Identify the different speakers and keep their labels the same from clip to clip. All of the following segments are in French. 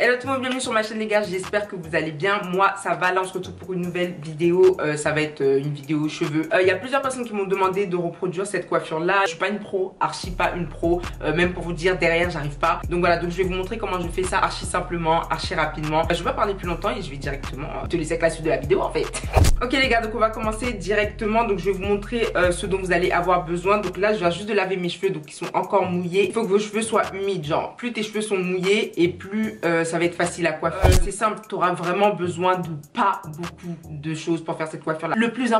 Speaker 1: Hello tout le monde, bienvenue sur ma chaîne les gars, j'espère que vous allez bien. Moi ça va, là on se retrouve pour une nouvelle vidéo, ça va être une vidéo cheveux. Il y a plusieurs personnes qui m'ont demandé de reproduire cette coiffure là. Je suis pas une pro, archi pas une pro, même pour vous dire derrière j'arrive pas. Donc voilà, donc je vais vous montrer comment je fais ça archi simplement, archi rapidement. Je vais pas parler plus longtemps et je vais directement te laisser avec la suite de la vidéo en fait. Ok les gars, donc on va commencer directement. Donc je vais vous montrer ce dont vous allez avoir besoin. Donc là je viens juste de laver mes cheveux, donc ils sont encore mouillés. Il faut que vos cheveux soient humides, genre plus tes cheveux sont mouillés et plus ça va être facile à coiffer. C'est simple, tu auras vraiment besoin de pas beaucoup de choses pour faire cette coiffure là. Le plus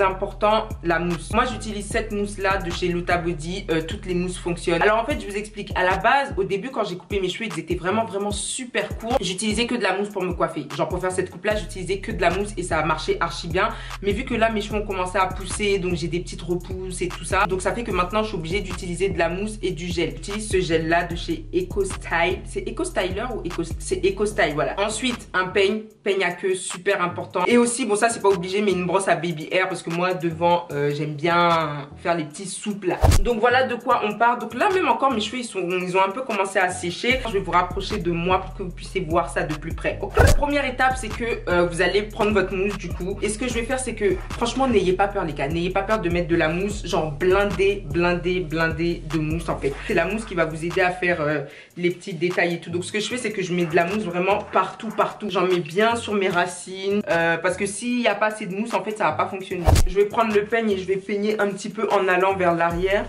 Speaker 1: important, la mousse. Moi j'utilise cette mousse là de chez Luta Body, toutes les mousses fonctionnent. Alors en fait je vous explique, à la base au début quand j'ai coupé mes cheveux ils étaient vraiment super courts. J'utilisais que de la mousse pour me coiffer. Genre pour faire cette coupe là j'utilisais que de la mousse et ça a marché archi bien. Mais vu que là mes cheveux ont commencé à pousser, donc j'ai des petites repousses et tout ça, donc ça fait que maintenant je suis obligée d'utiliser de la mousse et du gel. J'utilise ce gel là de chez Eco Style. C'est Eco Styler ou c'est Eco Style, voilà. Ensuite un peigne à queue, super important. Et aussi bon ça c'est pas obligé, mais une brosse à baby hair parce que moi devant j'aime bien faire les petits souples là. Donc voilà de quoi on part. Donc là même encore mes cheveux ils ont un peu commencé à sécher. Je vais vous rapprocher de moi pour que vous puissiez voir ça de plus près. Okay. La première étape c'est que vous allez prendre votre mousse du coup. Et ce que je vais faire c'est que franchement n'ayez pas peur les gars, n'ayez pas peur de mettre de la mousse, genre blindée de mousse en fait. C'est la mousse qui va vous aider à faire les petits détails et tout. Donc ce que je fais c'est que je mets de la mousse vraiment partout. J'en mets bien sur mes racines parce que s'il n'y a pas assez de mousse en fait ça va pas fonctionner. Je vais prendre le peigne et je vais peigner un petit peu en allant vers l'arrière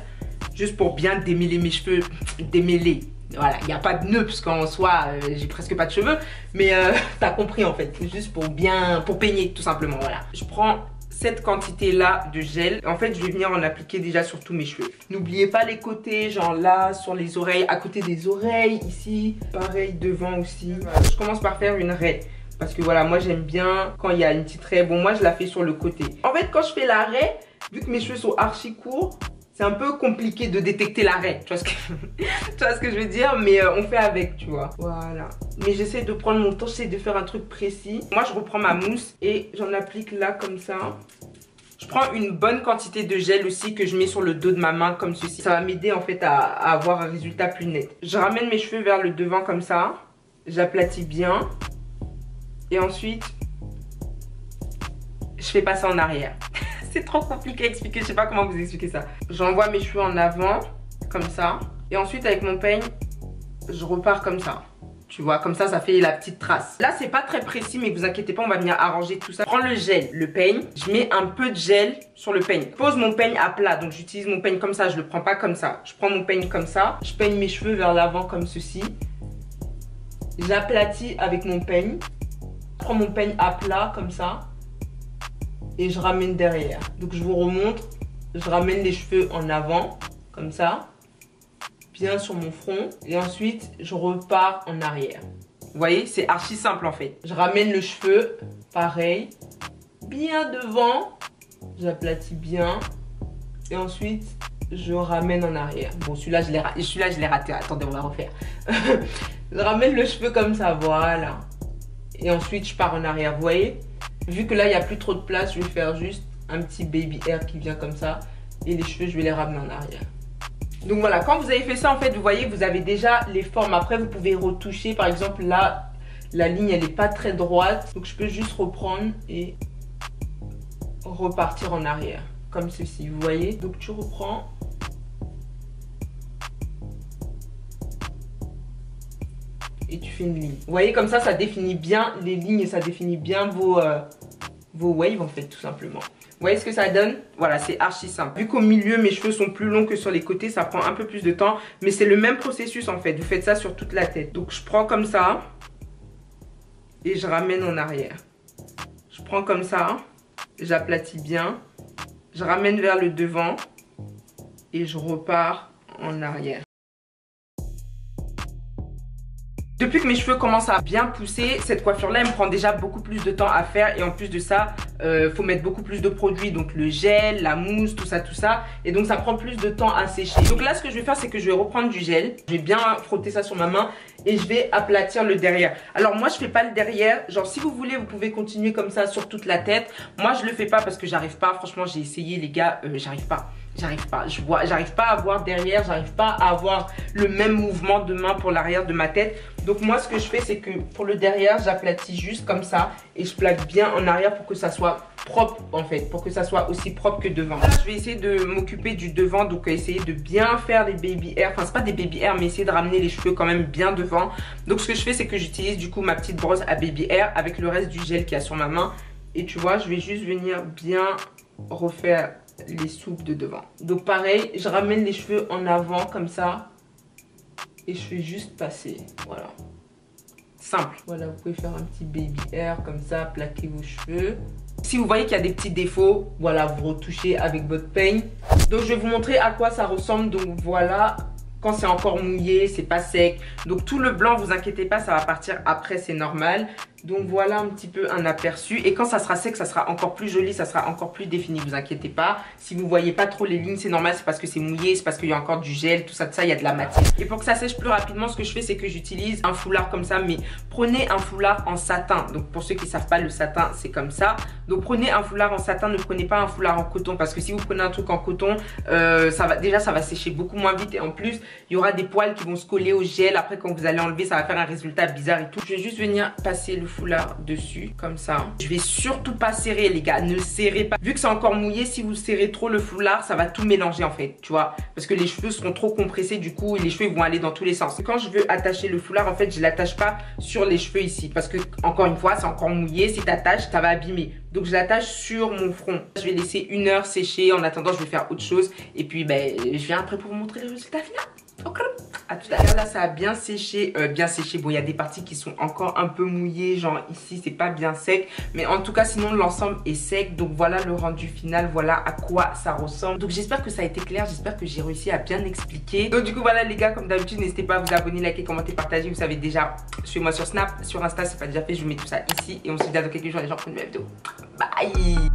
Speaker 1: juste pour bien démêler mes cheveux. Démêler. Voilà, il n'y a pas de nœud parce qu'en soi j'ai presque pas de cheveux, mais t'as compris en fait, juste pour peigner tout simplement. Voilà, je prends cette quantité là de gel. En fait je vais venir en appliquer déjà sur tous mes cheveux. N'oubliez pas les côtés, genre là sur les oreilles, à côté des oreilles ici, pareil devant aussi. Je commence par faire une raie parce que voilà, moi j'aime bien quand il y a une petite raie. Bon moi je la fais sur le côté. En fait quand je fais la raie, vu que mes cheveux sont archi courts, c'est un peu compliqué de détecter la raie, tu vois ce que je veux dire, mais on fait avec, tu vois. Voilà. Mais j'essaie de prendre mon temps, j'essaie de faire un truc précis. Moi, je reprends ma mousse et j'en applique là comme ça. Je prends une bonne quantité de gel aussi que je mets sur le dos de ma main comme ceci. Ça va m'aider en fait à avoir un résultat plus net. Je ramène mes cheveux vers le devant comme ça. J'aplatis bien. Et ensuite, je fais passer en arrière. C'est trop compliqué à expliquer, je sais pas comment vous expliquer ça. J'envoie mes cheveux en avant, comme ça. Et ensuite avec mon peigne, je repars comme ça. Tu vois, comme ça, ça fait la petite trace. Là, c'est pas très précis, mais vous inquiétez pas, on va venir arranger tout ça. Je prends le gel, le peigne. Je mets un peu de gel sur le peigne. Je pose mon peigne à plat, donc j'utilise mon peigne comme ça. Je le prends pas comme ça. Je prends mon peigne comme ça. Je peigne mes cheveux vers l'avant comme ceci. J'aplatis avec mon peigne. Je prends mon peigne à plat comme ça. Et je ramène derrière. Donc je vous remontre. Je ramène les cheveux en avant, comme ça. Bien sur mon front. Et ensuite, je repars en arrière. Vous voyez, c'est archi simple en fait. Je ramène le cheveu, pareil. Bien devant. J'aplatis bien. Et ensuite, je ramène en arrière. Bon, celui-là, je l'ai raté. Attendez, on va refaire. Je ramène le cheveu comme ça, voilà. Et ensuite, je pars en arrière, vous voyez. Vu que là, il n'y a plus trop de place, je vais faire juste un petit baby hair qui vient comme ça. Et les cheveux, je vais les ramener en arrière. Donc voilà, quand vous avez fait ça, en fait, vous voyez, vous avez déjà les formes. Après, vous pouvez retoucher. Par exemple, là, la ligne, elle n'est pas très droite. Donc, je peux juste reprendre et repartir en arrière. Comme ceci, vous voyez. Donc, tu reprends. Et tu fais une ligne. Vous voyez, comme ça définit bien les lignes et ça définit bien vos waves en fait, tout simplement. Vous voyez ce que ça donne? Voilà, c'est archi simple. Vu qu'au milieu, mes cheveux sont plus longs que sur les côtés, ça prend un peu plus de temps. Mais c'est le même processus en fait. Vous faites ça sur toute la tête. Donc, je prends comme ça et je ramène en arrière. Je prends comme ça, j'aplatis bien. Je ramène vers le devant et je repars en arrière. Depuis que mes cheveux commencent à bien pousser, cette coiffure-là, elle me prend déjà beaucoup plus de temps à faire. Et en plus de ça, faut mettre beaucoup plus de produits. Donc le gel, la mousse, tout ça. Et donc ça prend plus de temps à sécher. Donc là, ce que je vais faire, c'est que je vais reprendre du gel. Je vais bien frotter ça sur ma main. Et je vais aplatir le derrière. Alors moi, je fais pas le derrière. Genre, si vous voulez, vous pouvez continuer comme ça sur toute la tête. Moi, je le fais pas parce que j'arrive pas. Franchement, j'ai essayé, les gars, j'arrive pas. j'arrive pas. J'arrive pas à voir derrière, j'arrive pas à avoir le même mouvement de main pour l'arrière de ma tête. Donc moi, ce que je fais, c'est que pour le derrière, j'aplatis juste comme ça et je plaque bien en arrière pour que ça soit propre en fait, pour que ça soit aussi propre que devant. Là, je vais essayer de m'occuper du devant, donc essayer de bien faire les baby hair. Enfin, c'est pas des baby hair, mais essayer de ramener les cheveux quand même bien devant. Donc ce que je fais, c'est que j'utilise du coup ma petite brosse à baby hair avec le reste du gel qu'il y a sur ma main. Et tu vois, je vais juste venir bien refaire les soupes de devant. Donc pareil, je ramène les cheveux en avant comme ça et je fais juste passer, voilà, simple. Voilà, vous pouvez faire un petit baby hair comme ça, plaquer vos cheveux. Si vous voyez qu'il y a des petits défauts, voilà, vous retouchez avec votre peigne. Donc je vais vous montrer à quoi ça ressemble. Donc voilà, quand c'est encore mouillé, c'est pas sec. Donc tout le blanc, vous inquiétez pas, ça va partir après, c'est normal. Donc voilà un petit peu un aperçu. Et quand ça sera sec, ça sera encore plus joli, ça sera encore plus défini, vous inquiétez pas. Si vous voyez pas trop les lignes, c'est normal, c'est parce que c'est mouillé, c'est parce qu'il y a encore du gel, tout ça, il y a de la matière. Et pour que ça sèche plus rapidement, ce que je fais, c'est que j'utilise un foulard comme ça. Mais prenez un foulard en satin. Donc pour ceux qui savent pas, le satin, c'est comme ça. Donc prenez un foulard en satin, ne prenez pas un foulard en coton. Parce que si vous prenez un truc en coton, ça va sécher beaucoup moins vite. Et en plus, il y aura des poils qui vont se coller au gel. Après, quand vous allez enlever, ça va faire un résultat bizarre et tout. Je vais juste venir passer le foulard dessus comme ça. Je vais surtout pas serrer les gars, ne serrez pas. Vu que c'est encore mouillé, si vous serrez trop le foulard, ça va tout mélanger en fait, tu vois. Parce que les cheveux seront trop compressés du coup et les cheveux vont aller dans tous les sens. Quand je veux attacher le foulard, en fait, je l'attache pas sur les cheveux ici. Parce que encore une fois, c'est encore mouillé. Si t'attaches, ça va abîmer. Donc je l'attache sur mon front. Je vais laisser 1 heure sécher. En attendant, je vais faire autre chose. Et puis ben, je viens après pour vous montrer le résultat final. Ok, à tout à l'heure. Là, ça a bien séché, Bon, il y a des parties qui sont encore un peu mouillées, genre ici, c'est pas bien sec. Mais en tout cas, sinon, l'ensemble est sec. Donc voilà le rendu final, voilà à quoi ça ressemble. Donc j'espère que ça a été clair, j'espère que j'ai réussi à bien expliquer. Donc du coup, voilà les gars, comme d'habitude, n'hésitez pas à vous abonner, liker, commenter, partager. Vous savez déjà, suivez-moi sur Snap, sur Insta, c'est pas déjà fait, je vous mets tout ça ici. Et on se dit à dans quelques jours, les gens, pour une nouvelle vidéo. Bye.